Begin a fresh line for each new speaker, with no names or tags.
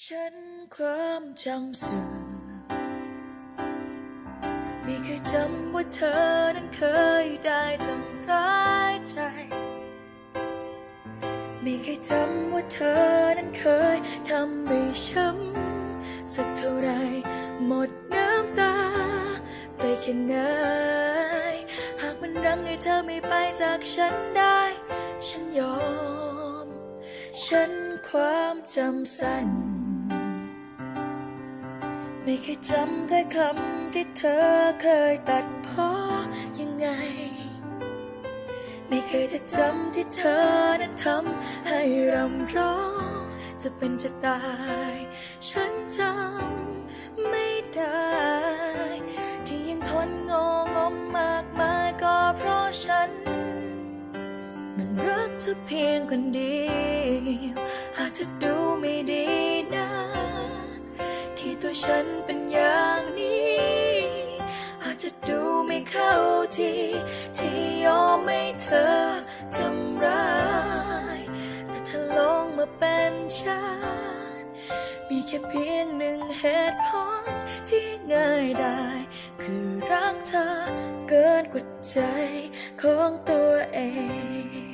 ฉันความจำเสื่อมไม่เคยจำว่าเธอนั้นเคยได้ทำร้ายใจไม่เคยจำว่าเธอนั้นเคยทำให้ช้ำสักเท่าไรหมดน้ำตาไปแค่ไหนหากมันรั้งให้เธอไม่ไปจากฉันได้ฉันยอมฉันความจำสั้นไม่เคยจำแต่คำที่เธอเคยตัดพ้อยังไงไม่เคยจะจำที่เธอนั้นทำให้รำร้องจะเป็นจะตายฉันจำไม่ได้ที่ยังทนงองมมากมายก็เพราะฉันมันรักเธอเพียงคนเดียวอาจจะดูไม่ดีนะที่ตัวฉันเป็นอย่างนี้อาจจะดูไม่เข้าทีที่ยอมให้เธอทำร้ายแต่ถ้าลองมาเป็นฉันมีแค่เพียงหนึ่งเหตุผลที่ง่ายได้คือรักเธอเกินกว่าใจของตัวเอง